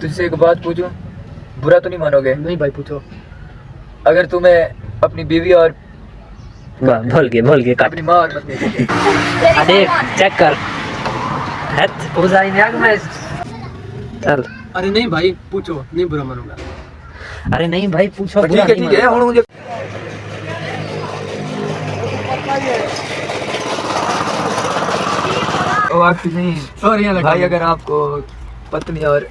तुझसे एक बात पूछूं, बुरा तो नहीं मानोगे? नहीं भाई पूछो। अगर तुम्हें अपनी बीवी और भूल गए अपनी माँ और पत्नी अरे चेक कर पूजा ही नहीं मैं चल। अरे नहीं भाई पूछो, नहीं बुरा मानूंगा। अरे नहीं भाई पूछो। ठीक है हुण मुझे ओ आपकी नहीं सॉरी भाई, अगर आपको पत्नी और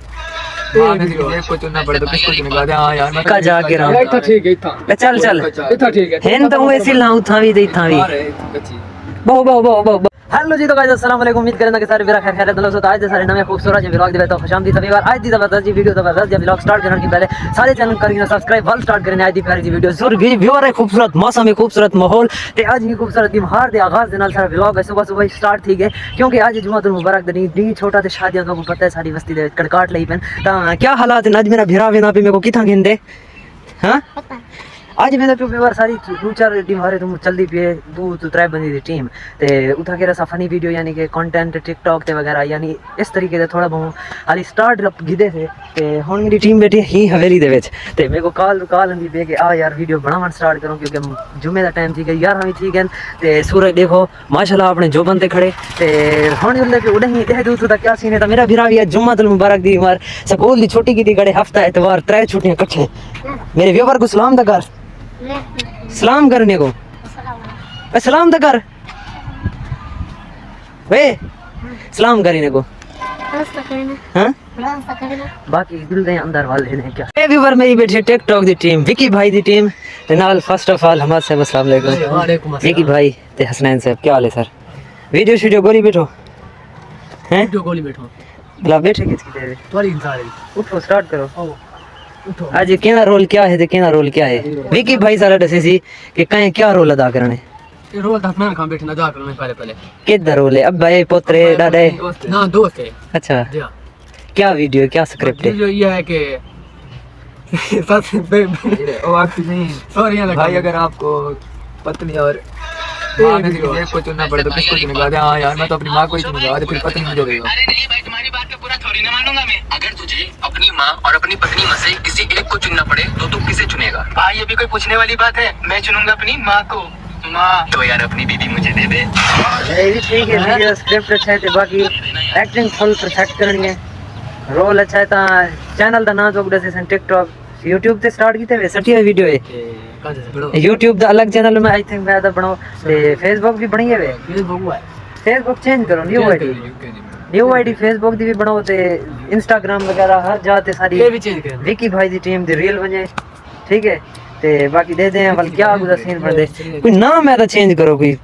माँ में से एक को चुनना पड़े तो किसको चुनेगा? हाँ यार मैं का जाके रहा इतना ठीक है, इतना चल चल इतना ठीक है। हेन तो ऐसे लाऊं था भी बहु बहु बहु बहु हेलो जी, तो गाइस अस्सलाम वालेकुम। उम्मीद करना कि सारे मेरा खैर खैरियत दोस्तों। तो आज दे सारे नवे खूबसूरत जे व्लॉग दे तो खुशामदी सभी बार आज दी जबरदस्त जी वीडियो जबरदस्त जे व्लॉग स्टार्ट करने के पहले सारे चैनल करिए सब्सक्राइब वाल स्टार्ट करने आज दी प्यारी जी वीडियो जरूर व्यूअर है। खूबसूरत मौसम है, खूबसूरत माहौल ते आज ही खूबसूरत दिन हार दे आगाज दे नाल सारा व्लॉग है सुबह सुबह स्टार्ट थी गए क्योंकि आज जुमातुल मुबारक दिन डी छोटा ते शादियां को पता है सारी बस्ती दे कड़काट लई पेन ता क्या हालात है। आज मेरा भिरा वेना पे मेरे को किथा गिंदे हां आज मेरे पे बार सारी दो चार टीम हारे तुम जल्दी पे दो तो त्रै बंदी दी टीम ते उठा के रसा फनी वीडियो यानी कि कंटेंट टिकटॉक ते वगैरह यानी इस तरीके से थोड़ा बहुत हाली स्टार्ट गिदे थे ते हुन मेरी टीम बैठी ही हवेली दे विच ते मेरे को कॉल आंदी पे कि आ यार वीडियो बनावन स्टार्ट करो क्योंकि जुमे दा टाइम थी गई यार हम ठीक है ते सूरज देखो माशाल्लाह अपने जो बंदे खड़े ते हुन जल्दी पे उड़े ही दे दो तो क्या सीन है। तो मेरा भिरा भी जुम्मतुल मुबारक दी मार स्कूल दी छोटी की दी गड़े हफ्ता एतवार त्रै छुट्टियां इकट्ठे मेरे व्यूअर को सलाम दा कर सलाम करने को सलाम तो कर वे सलाम करने को हाँ? बाकी दिल दे अंदर वाले ने क्या ए व्यूअर मेरी बैठी टिकटॉक दी टीम विकी भाई दी टीम ते नाल फर्स्ट ऑफ ऑल हमाद साहब अस्सलाम वालेकुम विकी भाई ते हसनैन साहब क्या हाल है सर? वीडियो स्टूडियो गोली बैठो हैं वीडियो गोली बैठो भला बैठे किसकी दे थोड़ी इंसान उठो स्टार्ट करो। उठो आज केना रोल क्या है ते केना रोल क्या है विकी भाई सारा दसे सी कि कहीं क्या रोल अदा करने ये रोल था मैं कहां बैठना जा करने पहले किधर रोल है अब भाई पोतरे दादे ना दोस्त है। अच्छा जी हां क्या वीडियो है क्या स्क्रिप्ट है? जो ये है कि सच ओ आपकी नहीं सॉरी भाई, अगर आपको पत्नी और माँ में से एक को चुनना पड़े तो किसको चुनेगा? हाँ यार मैं तो अपनी माँ को ही चुनूंगा, फिर पत्नी मुझे देगा। अरे नहीं भाई, तुम्हारी बात पे पूरा थोड़ी ना मानूंगा मैं। अगर तुझे अपनी माँ और अपनी पत्नी में से किसी एक को चुनना पड़े तो तू किसे चुनेगा? भाई ये भी कोई पूछने वाली बात है? मैं चुनूंगा अपनी माँ को। माँ तो यार अपनी बीबी मुझे दे दे। ये भी ठीक है, वीडियो स्क्रिप्ट अच्छा है ते बाकी एक्टिंग फुल परफेक्ट करनी है, रोल अच्छा है। ता चैनल दा नाम जोग दसे टिकटॉक YouTube ते स्टार्ट कीते वे सटिया वीडियो है YouTube दा अलग चैनल में आई थिंक मैं दा बनाओ ते Facebook भी बनी है वे Facebook चेंज करो न्यू आईडी Facebook दी भी बनाओ ते Instagram वगैरह हर जाते सारी ये भी चेंज कर विकी भाई दी टीम दी रील बने ठीक है ते बाकी दे दे बल क्या गुदा सीन बन दे कोई नाम है तो चेंज करो कोई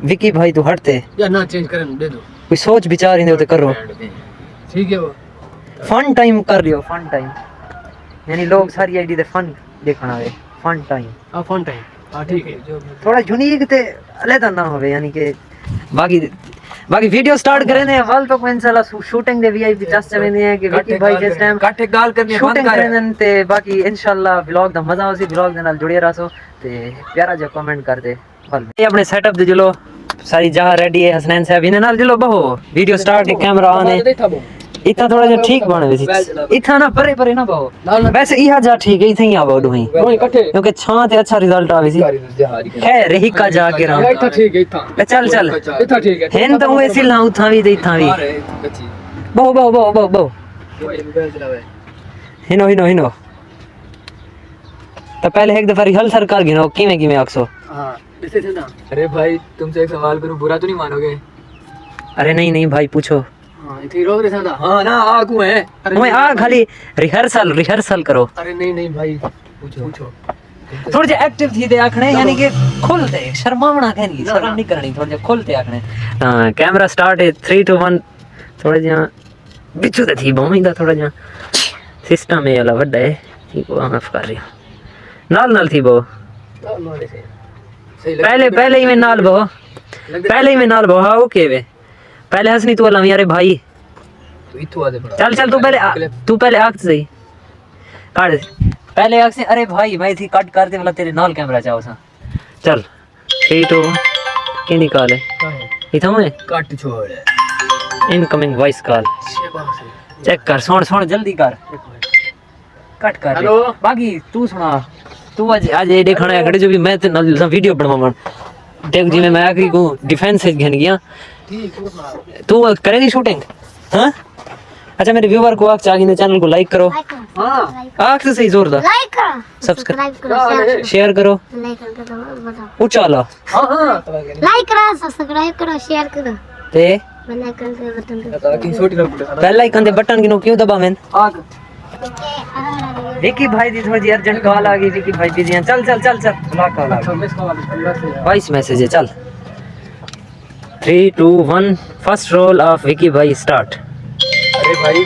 विकी भाई तो हटते या ना चेंज करन दे दो कोई सोच विचार ही तो करो ठीक है। वो फन टाइम कर लियो फन टाइम यानी लोग सारी आईडी दे फन देखना है फन टाइम हां फोन टाइम हां ठीक है। थोड़ा यूनिक ते अलग ना होवे यानी कि बाकी वीडियो स्टार्ट करे ने वाल तो इंशाल्लाह शूटिंग दे वीआईपी चस चवेने है कि विकी भाई जिस टाइम काटे गाल करनी शूटिंग करन ते बाकी इंशाल्लाह व्लॉग दा मजा आसी व्लॉग दे नाल जुड़े रहो ते प्यारा जो कमेंट कर दे ये अपने सेटअप दे जलो सारी जहां रेडी है हसनैन साहब इने नाल जलो बहो वीडियो स्टार्ट है कैमरा ऑन है इतना थोड़ा जो ठीक बने वैसे इतना ना परे ना बहु वैसे इहा जा ठीक है इथे ही आवो दोही क्योंकि छां ते अच्छा रिजल्ट आवे सी खैर ही का जा के रहा इतना ठीक है। इतना चल इतना ठीक है। हेन तो ऐसे लाऊं था भी इथा भी बहु हिनो तो पहले एक दफा रिहर्सल कर गिनो किवें आखसो। हां ऐसे थे ना। अरे भाई तुमसे एक सवाल करूं, बुरा तो नहीं मानोगे? अरे नहीं भाई पूछो। हां इथे रोक रहा था। हाँ ना आगू है मैं आ खाली रिहर्सल करो। अरे नहीं भाई पूछो थोड़े जे एक्टिव थी दे आखने यानी कि खुल दे शर्मावना कहनी शर्म नहीं करनी थोड़े जे खुल दे आखने। हां कैमरा स्टार्ट है 3 2 1 थोड़े जे बिचू ते थी बोमिंदा थोड़ा जे सिस्टम है वाला बड़ा है ठीक हो माफ कर रही नाल थी बो पहले ही में नाल बो हां ओके वे पहले हंसनी तू अल्लाह यार भाई तो इथु आदे चल तू पहले आख सही काट पहले आख से अरे भाई मैं थी कट कर दे वाला तेरे नाल कैमरा चाहो सा चल 3 2 के निकाले इथो में कट छोड़ इनकमिंग वॉइस कॉल चेक कर सुन जल्दी कर कट कर हेलो। बाकी तू सुना तू आज ये देखना है जो भी मैं ते नाल वीडियो बनवावन देख जी मैं आखिरी को डिफेंस से घन गया तू करेगी शूटिंग हां अच्छा मेरे व्यूअर को चाहिए चैनल को लाइक करो हाँ आख से सही जोरदार लाइक करो सब्सक्राइब करो शेयर करो लाइक करो बताओ ऊंचा ला हाँ हाँ लाइक करो सब्सक्राइब करो शेयर करो ते बेल आइकन के बटन दबाओ कि छोटी ना पुट बेल आइकन दे बटन किनो क्यों दबा मैं आग विकी भाई दी थोड़ी अर्जेंट कॉल आ गई विकी भाई बिजी हैं चल ब्लॉक कॉल आ गई मिस कॉल पंद्रह से वॉइस मैसेज है चल 3 2 1 फर्स्ट रोल ऑफ विकी भाई स्टार्ट अरे भाई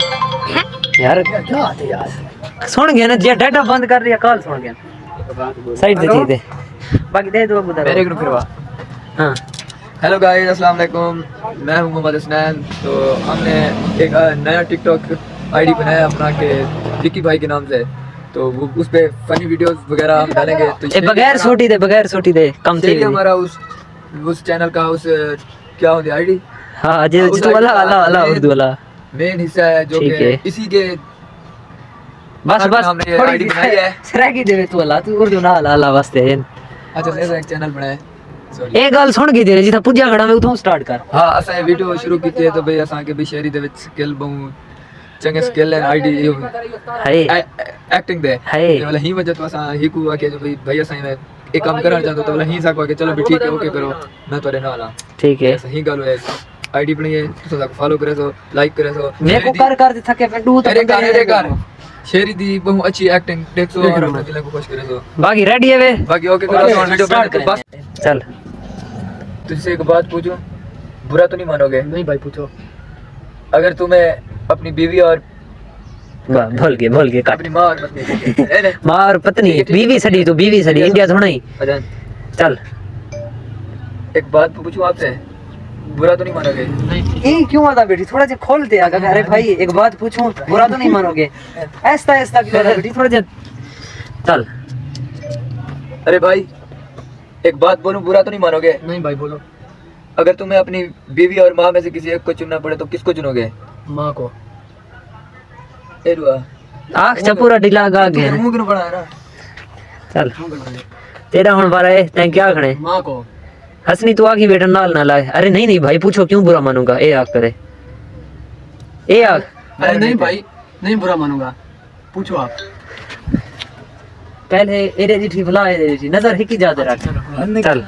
यार क्या बात है यार सुन गया ना जे डाटा बंद कर दिया कॉल सुन गया साइड दे दे बाकी दे दो बुदा मेरे को फिरवा हां हेलो गाइस अस्सलाम वालेकुम मैं हूं मोहम्मद हसनैन तो हमने एक नया टिकटॉक आईडी बनाया अपना के विकी भाई के नाम से तो वो उस पे फनी वीडियोस वगैरह हम डालेंगे तो ए बगैर सोटी दे कम थी चाहिए हमारा उस चैनल का उस क्या होती आईडी हां जे तू वाला वाला उर्दू वाला मेन हिस्सा है जो ठीक कि है। इसी के बस हमने ये आईडी बनाई है सरागी देवे तू वाला तू उर्दू ना वाला वास्ते अच्छा मैं एक चैनल बनाया सॉरी ए गल सुन के दे जिथा पुज्जा खड़ा मैं उठो स्टार्ट कर हाँ असां वीडियो शुरू की है तो भाई असां के भी शहरी दे विच स्किल बहु चंगे स्किल है आईडी हाय एक्टिंग दे हाय मतलब ही वजह तो असां ही को आके जो भाई भैया साईं में एक काम करना चाहता तो मतलब ही साको आके चलो भी ठीक है ओके करो मैं तो रहने वाला ठीक है सही गल है आईडी बनी है तो सब फॉलो करे सो लाइक करे सो मैं को कर थके पे डू तो अरे कर शेरी दी बहु अच्छी एक्टिंग देख सो और अपने दिल को खुश करे सो बाकी रेडी है वे बाकी ओके करो तो वीडियो स्टार्ट बस करें चल तुझसे एक बात पूछूं बुरा तो नहीं मानोगे नहीं भाई पूछो अगर तुम्हें अपनी बीवी और वाह भूल गए काट अपनी माँ और पत्नी मां और पत्नी बीवी सड़ी तो बीवी सड़ी इंडिया थोड़ा ही अच्छा चल एक बात पूछूं आपसे बुरा तो नहीं मानोगे ये क्यों आता बेटी थोड़ा सा खोलते आगे अरे भाई एक बात पूछूं बुरा तो नहीं मानोगे ऐसा क्यों आता बेटी थोड़ा सा चल अरे भाई एक बात बोलूं बुरा तो नहीं मानोगे नहीं भाई बोलो अगर तुम्हें अपनी बीवी और माँ में से किसी एक को चुनना पड़े तो किसको चुनोगे माँ को ए रुआ आंख चपूरा ढीला गा गया मुंह क्यों बड़ा है ना चल तेरा हुन बारा है तैं क्या खड़े माँ को हसनी तू आगी बेटा नाल ना लाए अरे नहीं भाई पूछो क्यों बुरा मानूंगा ए आग करे ए आग अरे नहीं भाई नहीं बुरा मानूंगा पूछो आप पहले एरे जी ठीक बुला एरे जी नजर हिकी जाते रख चल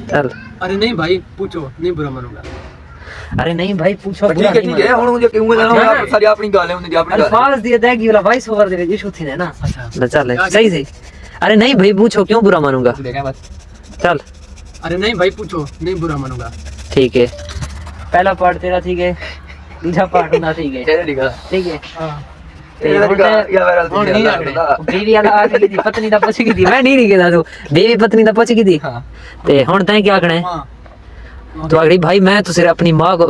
चल अरे नहीं भाई पूछो नहीं बुरा मानूंगा अरे नहीं भाई पूछो ठीक है ठीक है हुन मुझे क्यों जाना आप सारी अपनी गाल है उन्हें अपनी गाल अल्फाज दिए देगी वाला वॉइस ओवर दे इशू थी ना अच्छा ना चल सही अरे नहीं भाई पूछो क्यों बुरा मानूंगा देखा बस चल अरे नहीं भाई पूछो नहीं बुरा मानूंगा ठीक है पहला पार्ट तेरा ठीक है दूसरा पार्ट ना ठीक है ठीक है ठीक है हाँ बीवी वाला आ गई थी पत्नी दा पुछ गई थी मैं नहीं कहता तू बीवी पत्नी दा पुछ गई थी हां ते हुन तैं क्या करना है माँ तो अगली भाई मैं तो सिर्फ अपनी माँ को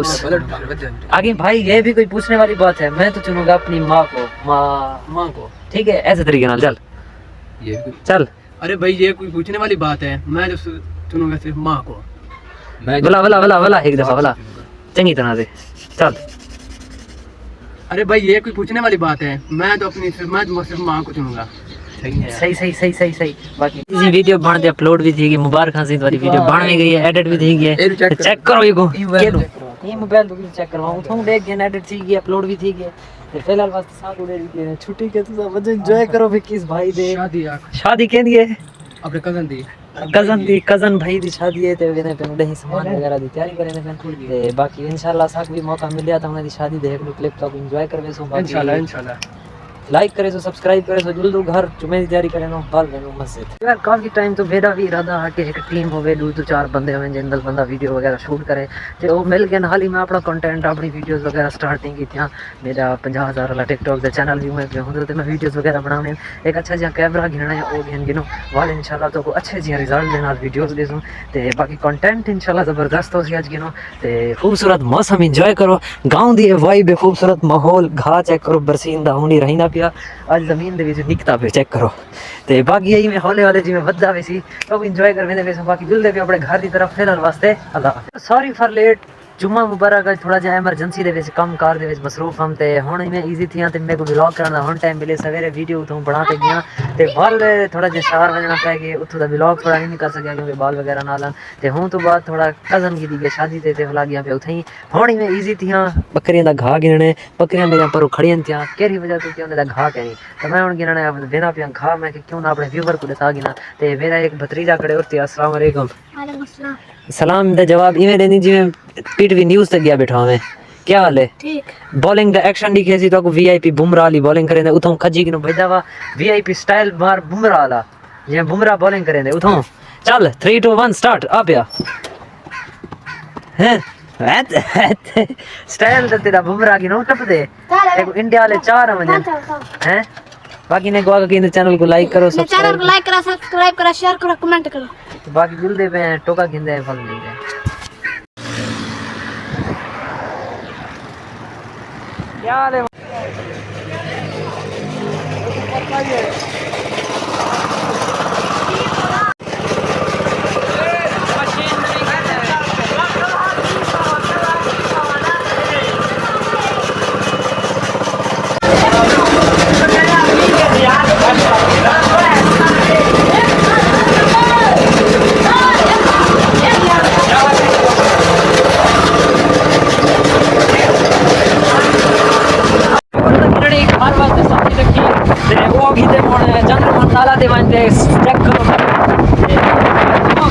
आगे भाई ये भी कोई पूछने वाली बात है मैं तो चुनूंगा अपनी माँ को माँ को ठीक है ऐसे तरीके नाल चल ये चल अरे भाई ये कोई पूछने वाली बात है मैं जो चुनूंगा सिर्फ माँ को मैं भला एक दफा भला चंगी तरह से चल अरे भाई ये कोई पूछने वाली बात है मैं तो सिर्फ माँ को चुनूंगा सही बाकी इसी वीडियो बन दे अपलोड भी थी मुबारक हां सी तुम्हारी वीडियो बन में गई है एडिट भी थी गई चेक करो ये मोबाइल तो चेक करवाऊं तुम देख गए एडिट थी गई अपलोड भी थी गई फिलहाल वास्ते साथ उड़े दी छुट्टी के तो मजे एंजॉय करो भी किस भाई दे शादी के दिए अपने कजन दी कजन भाई दी शादी है ते वेने पे उड़े ही सामान वगैरह दी तैयारी करे ने ते बाकी इंशाल्लाह साक भी मौका मिलिया तो हमारी शादी देख लो क्लिप तो एंजॉय करवे सो बाकी इंशाल्लाह लाइक करे सो सब्सक्राइब करे सो जल्दी घर जुमे की तैयारी करे नो बाल बनो मस्जिद यार काफी टाइम तो मेरा भी इरादा है कि एक टीम होवे दो चार बंदे होवे जिंदल बंदा वीडियो वगैरह शूट करे ते वो मिल के हाल ही में अपना कंटेंट अपनी वीडियोस वगैरह स्टार्टिंग की थी मेरा 50,000 वाला टिकटॉक दा चैनल भी मैं पे हुंदे ते मैं वीडियोस वगैरह बनाने एक अच्छा जिहा कैमरा घेना है ओ घेन गिनो वाले इंशाल्लाह तो को अच्छे जिहा रिजल्ट दे नाल वीडियोस देसो ते बाकी कंटेंट इंशाल्लाह जबरदस्त हो सी आज गिनो ते खूबसूरत मौसम एंजॉय करो गांव दी वाइब खूबसूरत माहौल घा चेक करो बरसींदा हुनी रहिंदा पिया आज जमीन दे विच निकता पे चेक करो ते बाकी यही में हौले वाले जिवें वद्दा वे सी तो एंजॉय करवे दे वे बाकी जुलदे पे अपने घर दी तरफ फिलहाल वास्ते अल्लाह सॉरी फॉर लेट जुम्मा मुबारक है थोड़ा जिहा एमरजेंसी दे विच काम कार दे विच मसरूफ हम ते हुण मैं इजी थियां ते मेरे को व्लॉग करन दा हुण टाइम मिले सवेरे वीडियो उथों बना के गया ते वल थोड़ा जिहा शहर वजना पै गए उथों दा व्लॉग थोड़ा नहीं कर सकिया क्योंकि बाल वगैरह नाल ते हुण तो बाद थोड़ा कजन की दी शादी ते व्लॉग गया पे उथे ही हुण मैं इजी थियां बकरियां दा घा गिनने बकरियां मेरे पर खड़ियां थियां केरी वजह तो कि उन्हें दा घा कहनी तो मैं हुण गिनने बिना पिया घा मैं क्यों ना अपने व्यूअर को दसा गिना ते मेरा एक भतीजा खड़े होते अस्सलाम वालेकुम वालेकुम अस्सलाम। सलाम दा जवाब इवें देनी जिवें पीटीवी न्यूज़ तक गया बैठा मैं क्या हाल है ठीक बॉलिंग दा एक्शन दिखे सी तो वीआईपी बुमराह वाली बॉलिंग करे उथों खजी किनो भेजा वा वीआईपी स्टाइल मार बुमराह वाला जे बुमराह बॉलिंग करे उथों चल 3 2 1 स्टार्ट आ गया हैं स्टाइल तो तेरा बुमराह की नो टप दे देखो इंडिया वाले 4 वजन हैं बाकी ने को कि चैनल को लाइक करो चैनल सब्सक्राइब को लाइक करो, सब्सक्राइब करो, शेयर करो, कमेंट करो। तो बाकी मिलते पे हैं टोका गिंदे फल मिलते हैं क्या हाल है चेक करो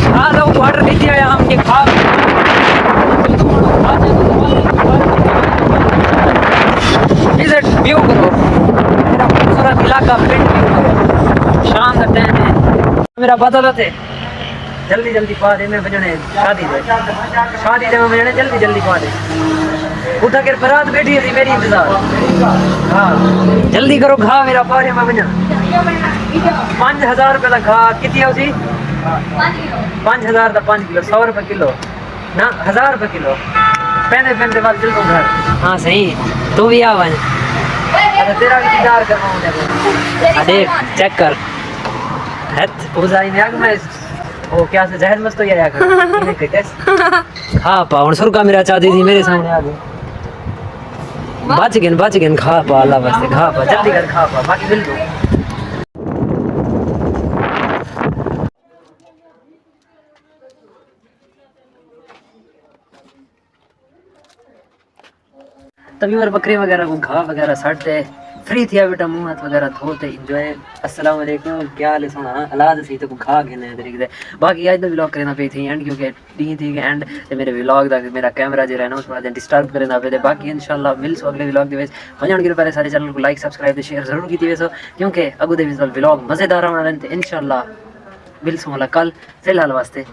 खा लो ऑर्डर नहीं दिया हम के खा विजिट व्यू करो मेरा खूबसूरत इलाका प्रिंट व्यू करो शाम का टाइम है मेरा बदौलत है जल्दी जल्दी पा दे मैं बजने शादी दे मैं बजने जल्दी जल्दी पा दे उठा के बारात बैठी है मेरी इंतजार हाँ जल्दी करो घा मेरा पा दे मैं बजना 5000 रुपए का घा कितनी है उसी 5000 का 5 किलो 100 रुपए किलो ना 1000 रुपए किलो पहने पहनते बाद चल दूँ घर हाँ सही तू भी आ बन अच्छा तेरा भी इंतजार कर रहा हूँ देख चेक कर हट पूजा ही आग में ओ क्या से जहर मस्त हो गया कर खा पा हुन सुरका मेरा चाहती थी मेरे सामने आ गई बच गए खा पा अल्लाह वास्ते खा पा जल्दी कर खा पा बाकी मिल दो तभी और बकरी वगैरह को घा वगैरह सटते फ्री थिया बेटा मुंह हाथ वगैरह धोते एंजॉय अस्सलाम वालेकुम क्या हाल है सोना अलाद सी तो खा के ने तरीके से बाकी आज दा व्लॉग करना पे थी एंड क्योंकि डी थी एंड ते मेरे व्लॉग दा मेरा कैमरा जो रहना थोड़ा डिस्टर्ब करना पे बाकी इंशाल्लाह मिल सो अगले व्लॉग दे विच वजन के पहले सारे चैनल को लाइक सब्सक्राइब ते शेयर जरूर कीती वैसो क्योंकि अगू दे व्लॉग मजेदार होना रहते इंशाल्लाह मिल सो कल फिलहाल वास्ते